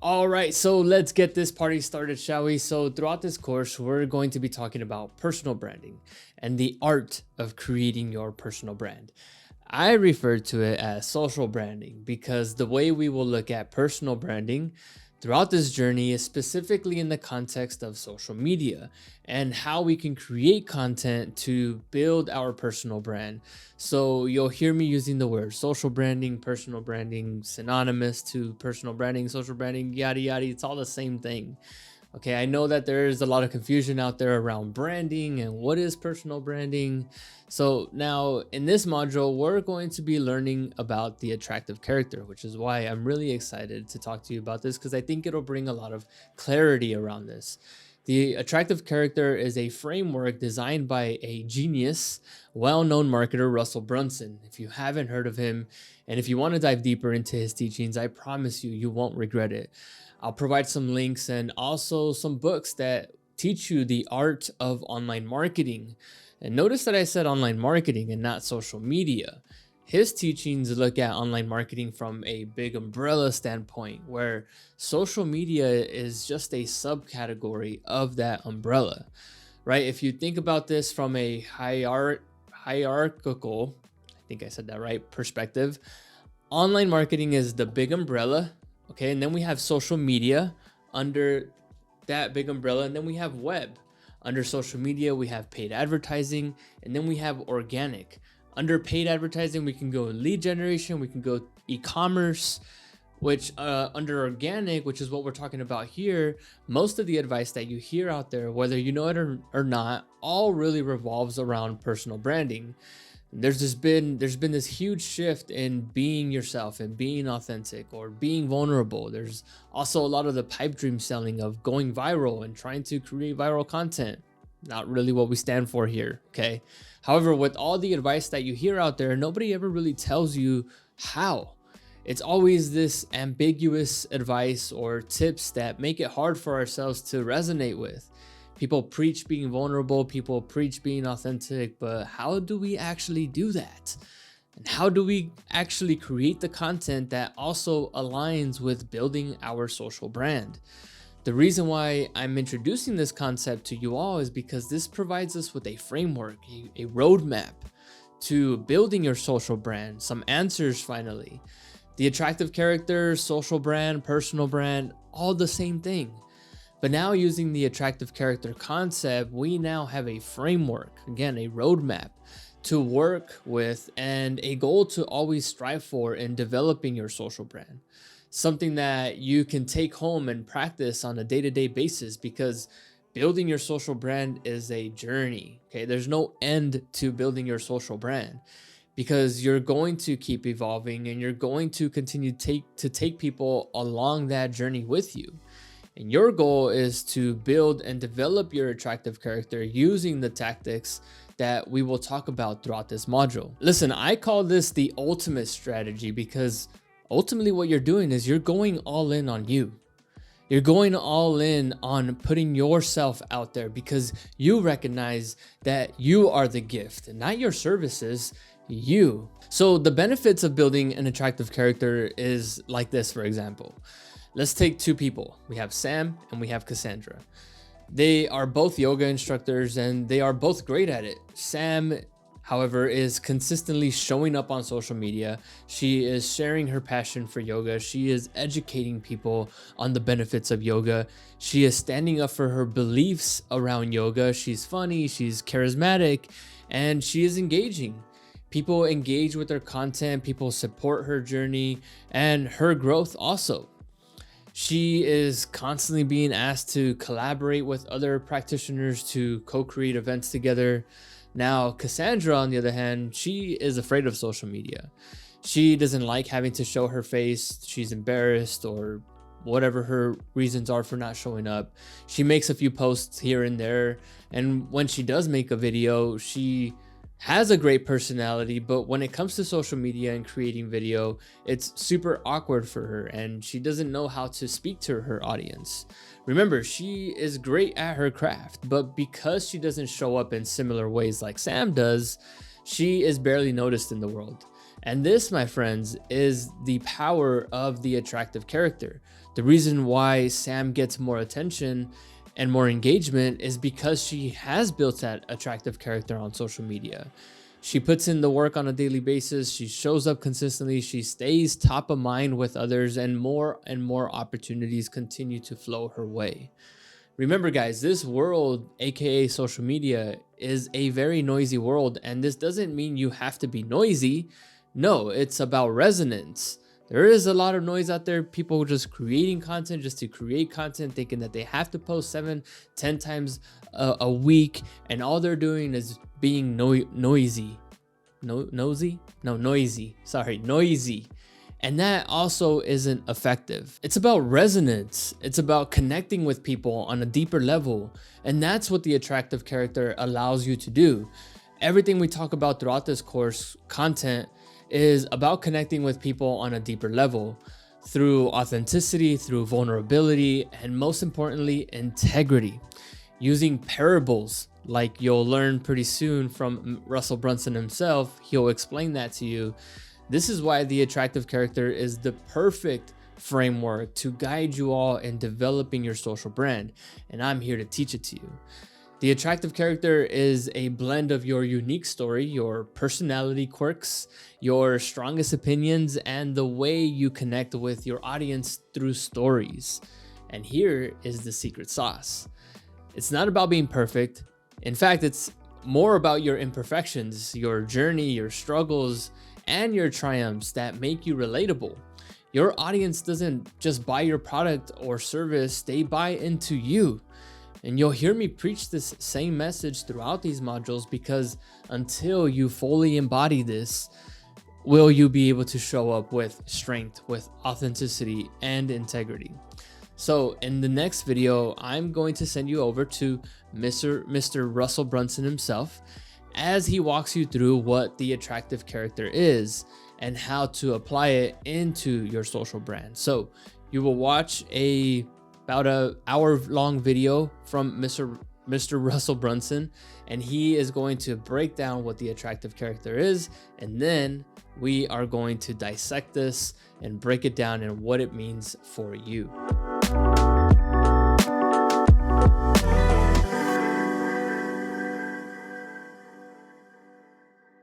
All right, so let's get this party started, shall we? So, throughout this course, we're going to be talking about personal branding and the art of creating your personal brand. I refer to it as social branding because the way we will look at personal branding throughout this journey is specifically in the context of social media and how we can create content to build our personal brand. So you'll hear me using the word social branding, personal branding, synonymous to personal branding, social branding, yada yada. It's all the same thing. Okay, I know that there's a lot of confusion out there around branding and what is personal branding. So now in this module, we're going to be learning about the attractive character, which is why I'm really excited to talk to you about this because I think it'll bring a lot of clarity around this. The attractive character is a framework designed by a genius, well-known marketer, Russell Brunson. If you haven't heard of him, and if you want to dive deeper into his teachings, I promise you won't regret it. I'll provide some links and also some books that teach you the art of online marketing. And notice that I said online marketing and not social media. His teachings look at online marketing from a big umbrella standpoint, where social media is just a subcategory of that umbrella, right? If you think about this from a hierarchical, I think I said that right, perspective, online marketing is the big umbrella. Okay, and then we have social media under that big umbrella, and then we have web. Under social media, we have paid advertising, and then we have organic. Under paid advertising, we can go lead generation, we can go e-commerce, which under organic, which is what we're talking about here, most of the advice that you hear out there, whether you know it or not, all really revolves around personal branding. There's been this huge shift in being yourself and being authentic or being vulnerable. There's also a lot of the pipe dream selling of going viral and trying to create viral content. Not really what we stand for here, okay? However, with all the advice that you hear out there, nobody ever really tells you how. It's always this ambiguous advice or tips that make it hard for ourselves to resonate with. People preach being vulnerable, people preach being authentic, but how do we actually do that? And how do we actually create the content that also aligns with building our social brand? The reason why I'm introducing this concept to you all is because this provides us with a framework, a roadmap to building your social brand, some answers finally. The attractive character, social brand, personal brand, all the same thing. But now using the attractive character concept, we now have a framework, again, a roadmap to work with and a goal to always strive for in developing your social brand. Something that you can take home and practice on a day-to-day basis because building your social brand is a journey, okay? There's no end to building your social brand because you're going to keep evolving and you're going to continue to take people along that journey with you. And your goal is to build and develop your attractive character using the tactics that we will talk about throughout this module. Listen, I call this the ultimate strategy because ultimately what you're doing is you're going all in on you. You're going all in on putting yourself out there because you recognize that you are the gift and not your services, you. So the benefits of building an attractive character is like this, for example. Let's take two people. We have Sam and we have Cassandra. They are both yoga instructors and they are both great at it. Sam, however, is consistently showing up on social media. She is sharing her passion for yoga. She is educating people on the benefits of yoga. She is standing up for her beliefs around yoga. She's funny, she's charismatic, and she is engaging. People engage with her content, people support her journey and her growth also. She is constantly being asked to collaborate with other practitioners to co-create events together. Now, Cassandra, on the other hand, she is afraid of social media. She doesn't like having to show her face. She's embarrassed or whatever her reasons are for not showing up. She makes a few posts here and there. And when she does make a video, she has a great personality, but when it comes to social media and creating video, it's super awkward for her and she doesn't know how to speak to her audience. Remember, she is great at her craft, but because she doesn't show up in similar ways like Sam does, she is barely noticed in the world. And this, my friends, is the power of the attractive character. The reason why Sam gets more attention and more engagement is because she has built that attractive character on social media. She puts in the work on a daily basis. She shows up consistently. She stays top of mind with others, and more opportunities continue to flow her way. Remember, guys, this world, aka social media, is a very noisy world, and this doesn't mean you have to be noisy. No, it's about resonance. There is a lot of noise out there. People just creating content just to create content, thinking that they have to post 7-10 times a week, and all they're doing is being noisy. Noisy. And that also isn't effective. It's about resonance. It's about connecting with people on a deeper level. And that's what the attractive character allows you to do. Everything we talk about throughout this course, content, is about connecting with people on a deeper level through authenticity, through vulnerability, and most importantly, integrity. Using parables, like you'll learn pretty soon from Russell Brunson himself. He'll explain that to you. This is why the attractive character is the perfect framework to guide you all in developing your social brand, and I'm here to teach it to you. The attractive character is a blend of your unique story, your personality quirks, your strongest opinions, and the way you connect with your audience through stories. And here is the secret sauce. It's not about being perfect. In fact, it's more about your imperfections, your journey, your struggles, and your triumphs that make you relatable. Your audience doesn't just buy your product or service, they buy into you. And you'll hear me preach this same message throughout these modules, because until you fully embody this, will you be able to show up with strength, with authenticity, and integrity. So in the next video, I'm going to send you over to Mr. Russell Brunson himself, as he walks you through what the attractive character is and how to apply it into your social brand. So you will watch about an hour-long video from Mr. Russell Brunson, and he is going to break down what the attractive character is, and then we are going to dissect this and break it down and what it means for you.